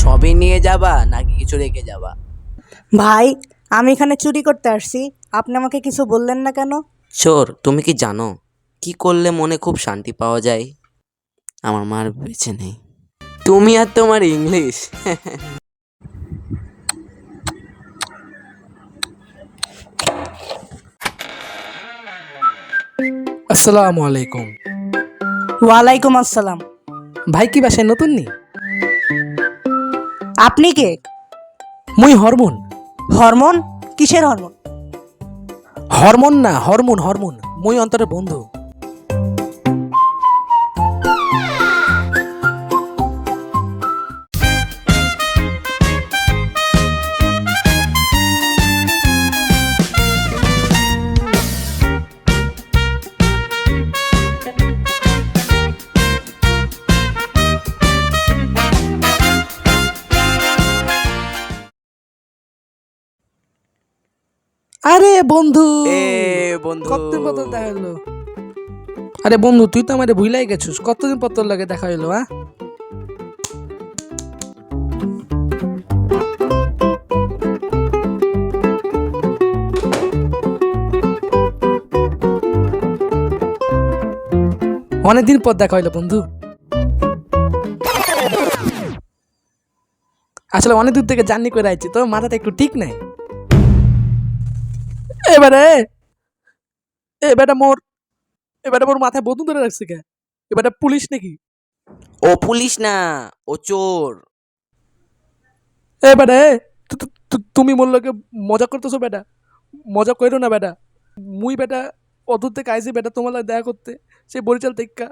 সবই নিয়ে যাবা নাকি কিছু রেখে যাবা? ভাই, আমি এখানে চুরি করতে আসছি, আপনি আমাকে কিছু বললেন না কেন? চোর, তুমি কি জানো কি করলে মনে খুব শান্তি পাওয়া যায়? আমার মার বেঁচে নেই। তুমি আর তোমার ইংলিশ। আসসালামু আলাইকুম। ওয়ালাইকুম আসসালাম। ভাই কি বাসায় নতুন নি? আপনি কে? মুই হরমোন। হরমোন? কিসের হরমোন? হরমোন না, হরমোন হরমোন। মুই অন্তরের বন্ধু। আরে বন্ধু, এ বন্ধু, কতদিন পর তোর দেখা হলো। আরে বন্ধু, তুই তো আমারে ভুলাই গেছিস। কতদিন পর তোর লাগে দেখা হলো? অনেকদিন পর দেখা হইলো বন্ধু। আসলে অনেক দূর থেকে জার্নি করে আইছি, তোর মাথাটা একটু ঠিক নাই। এবারে এবারে মোর এবারে মোর মাথায় বন্দুক ধরে রাখছে কে? এবারে পুলিশ নাকি? ও পুলিশ না, ও চোর। এবারে তুমি মোর লগে মজা করতেছো বেটা? মজা কইরো না বেটা। মুই বেটা অদূর থেকে আইছি বেটা তোমার লাগে দেখা করতে, সেই বরিশাল থেকে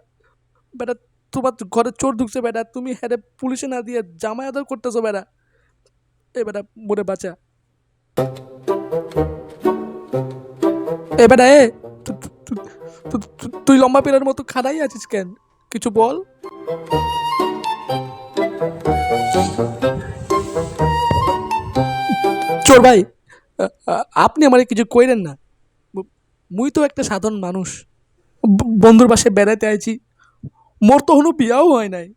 বেটা। তোমার ঘরে চোর ঢুকছে বেটা, তুমি হ্যাঁ পুলিশে না দিয়ে জামাই আদর করতেছো বেটা। এ বেটা মোরে বাঁচা। এ বেটা তুই লম্বা পেলার মতো খাড়াই আছিস কেন? কিছু বল। চোর ভাই, আপনি আমারে কিছু কইরেন না। মুই তো একটা সাধারণ মানুষ, বন্ধুর বাসায় বেড়াতে আইছি। মোর তো কোনো বিয়াও হয় নাই।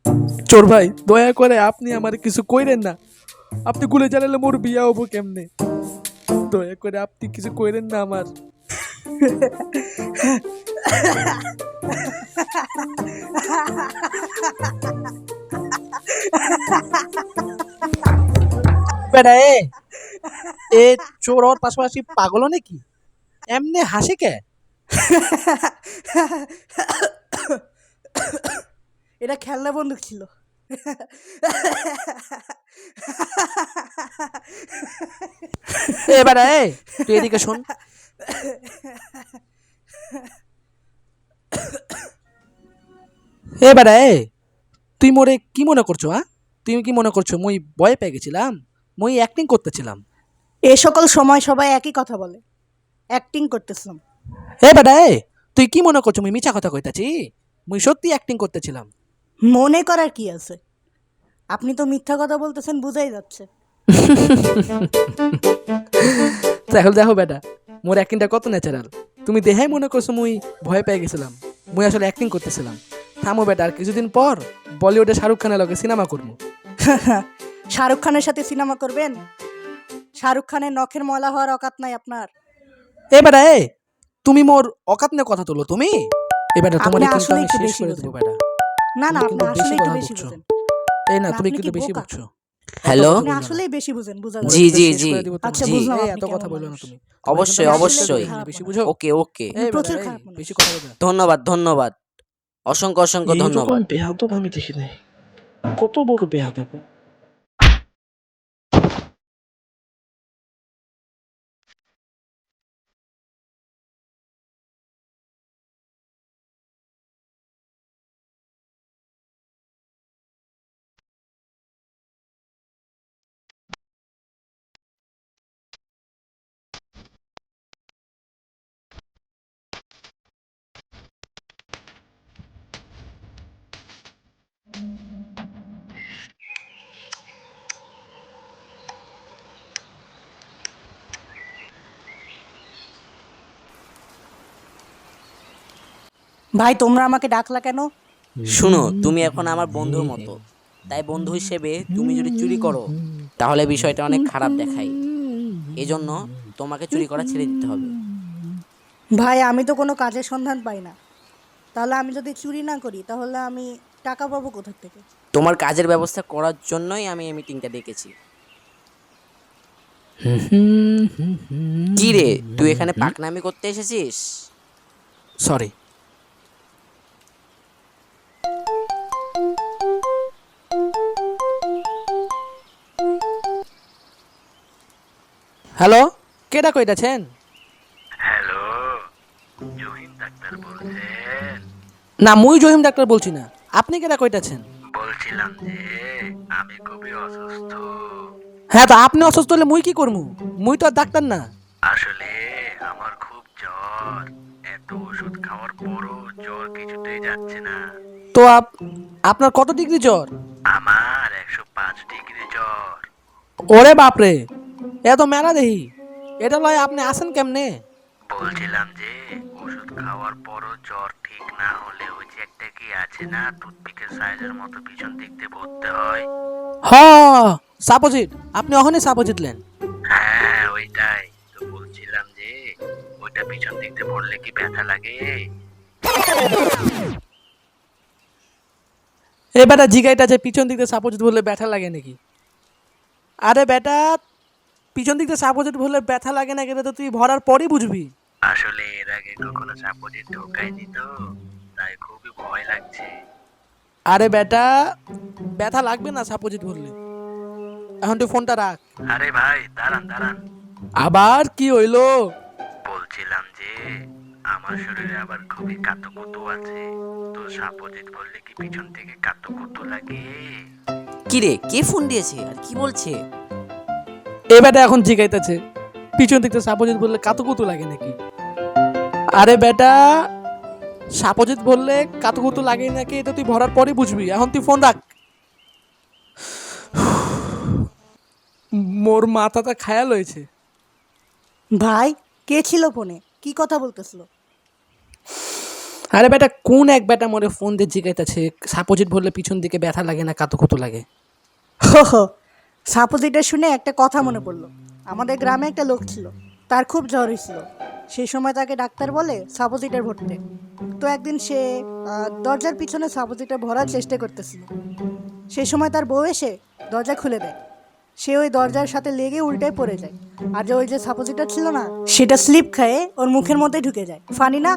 চোর ভাই, দয়া করে আপনি আমার কিছু কইরেন না। আপনি গুলে জ্বালালে মোর বিয়া হবো কেমনে? দয়া করে আপনি কিছু কইরেন না আমার। বেটা এ চোর ওর পাশাপাশি পাগল নাকি? এমনি হাসি কে? এটা খেলনা বন্দুক ছিল। বেটা তুই এদিকে শোন। বেটা তুই মোরে কি মনে করছো? তুই কি মনে করছো মুই ভয় পেয়ে গেছিলাম? মুই অ্যাক্টিং করতেছিলাম। এ সকল সময় সবাই একই কথা বলে, অ্যাক্টিং করতেছিলাম। বেটা তুই কি মনে করছো মুই মিছা কথা কইতাছি? মুই সত্যি অ্যাক্টিং করতেছিলাম। মনে করার কি আছে? আপনি তো মিথ্যা কথা বলতেছেন, বুঝাই যাচ্ছে। তাহলে দেখো বেটা, মোর অ্যাক্টিংটা কত ন্যাচারাল। তুমি দেখাই মনে করছো মুই ভয় পেয়ে গেছিলাম। মুই আসলে অ্যাক্টিং করতেছিলাম। থামো বেটা, আর কিছুদিন পর বলিউডে শাহরুখ খানের লগে সিনেমা করবো। শাহরুখ খানের সাথে সিনেমা করবেন? শাহরুখ খানের নখের ময়লা হওয়ার অকাত নাই আপনার। বেটা তুমি মোর অকাত নিয়ে কথা তোলো তুমি। বেটা তোমার আপনি কিন্তু আসলে আমি একটু শেষ বেশি করে বোঝেন। দেবো বেটা। না না, তুমি আপনি কিন্তু আসলে বেশি একটু কথা বেশি বকছো। বোঝেন। না না, তুমি আপনি কিন্তু কি বেশি বোকা? বকছো। হ্যালো। আপনি আসলেই বেশি বোঝেন, বোঝা মোর যাচ্ছে। জি কিন্তু জি শেষ জি করে দিব আচ্ছা, তোমারে। বুঝলাম এই আপনি এত কেমন কথা বললো না মানুষ। তুমি। অবশ্যই আপনি আসলেই অবশ্যই। খারাপ বেশি মানুষ। বুঝো। ওকে ওকে। আপনি প্রচুর খারাপ মানুষ। বেশি কথা বলবে না। ধন্যবাদ ধন্যবাদ, অসংখ্য অসংখ্য এইরকম ধন্যবাদ। বেহাদব আমি দেখি নাই। কত বড় বেহাদব! ভাই, তোমরা আমাকে ডাকলা কেন? শুনো, তুমি এখন আমার বন্ধুর মতো। তাই বন্ধু হিসেবে তুমি যদি চুরি করো তাহলে বিষয়টা অনেক খারাপ দেখায়। এজন্য তোমাকে চুরি করা ছেড়ে দিতে হবে। ভাই আমি তো কোনো কাজের সন্ধান পাই না, তাহলে আমি যদি চুরি না করি তাহলে আমি টাকা পাবো কোথা থেকে? তোমার কাজের ব্যবস্থা করার জন্যই আমি এই মিটিংটা ডেকেছি। কি রে, তুই এখানে পাকনামি করতে এসেছিস? সরি। হ্যালো, কেডা কইতাছেন? হ্যালো, জহির ডাক্তার বলছেন? না, মুই জহিম ডাক্তার বলছি না। আপনি কেডা কইতাছেন? বলছিলাম যে আমি খুবই অসুস্থ। হ্যাঁ, তো আপনি অসুস্থ হলে মুই কি করমু? মুই তো আর ডাক্তার না। আসলে আমার খুব জ্বর। এত ওষুধ খাওয়ার পরও জ্বর কিছুতেই যাচ্ছে না। তো আপনার কত ডিগ্রি জ্বর? আমার 105 ডিগ্রি জ্বর। ওরে বাপরে, এত মেলা দেহি। এটা লয় আপনি আসেন কেমনে? বলছিলাম যে ওষুধ খাওয়ার পরও জ্বর ঠিক না হলে ওই যে একটা কি আছে না, টুথপিকের সাইজের মতো পিছন দিক দিয়ে ভরতে হয়। হ, সাপোজিট। আপনি ওখানে সাপোজিট লেন। হ্যাঁ, ওইটাই তো বলছিলাম যে ওইটা পিছন দিক দিয়ে ভরলে কি ব্যথা লাগে? এ বেটা জিগাইটা যে পিছন দিক দিয়ে সাপোজিট বললে ব্যথা লাগে নাকি? আরে বেটা, পিছন দিক দিয়ে সাপোজিট বললে ব্যথা লাগে না, এটা তো তুই ভরার পরই বুঝবি। আসলে এর আগে কখনো সাপোজিট ঢোকায়নি তো, তাই খুবই ভয় লাগছে। আরে বেটা, ব্যথা লাগবে না সাপোজিট বললে। এখন তুই ফোনটা রাখ। আরে ভাই দাঁড়ান দাঁড়ান, আবার কি হইলো? বলছিলাম যে আমার শরীরে আবার খুবই কাতুকুতু আছে, তো সাপোজিট বললে কি পিছন থেকে কাতুকুতু লাগে? কি রে, কে ফোন দিয়েছে আর কি বলছে? এ বেটা এখন জিগাইতেছে পিছন দিক থেকে সাপোজিট বললে কাতুকুতু লাগে নাকি? আরে বেটা, সাপোজিট বললে কাতুকুতু লাগে নাকি এটা তুই ভরার পরে বুঝবি। এখন তুই ফোন রাখ। মোর মাথাটা খায়াল হয়েছে। ভাই কে ছিল ফোনে, কি কথা বলতেছিল? আরে বেটা, কোন এক বেটা মোরে ফোন দিয়ে জিগাইতেছে সাপোজিট বললে পিছন দিকে ব্যথা লাগে না কাতুকুতু লাগে। সাপোজিটা শুনে একটা কথা মনে পড়লো। আমাদের গ্রামে একটা লোক ছিল, তার খুব জ্বর হয়েছিল। সেই সময় তাকে ডাক্তার বলে সাপোজিটার ভরতে। তো একদিন সে দরজার পিছনে সাপোজিটার ভরার চেষ্টা করতেছিল। সেই সময় তার বউ এসে দরজা খুলে দেয়। সে ওই দরজার সাথে লেগে উল্টায় পড়ে যায়। আর যে ওই যে সাপোজিটার ছিল না, সেটা স্লিপ খেয়ে ওর মুখের মধ্যে ঢুকে যায়। ফানি না?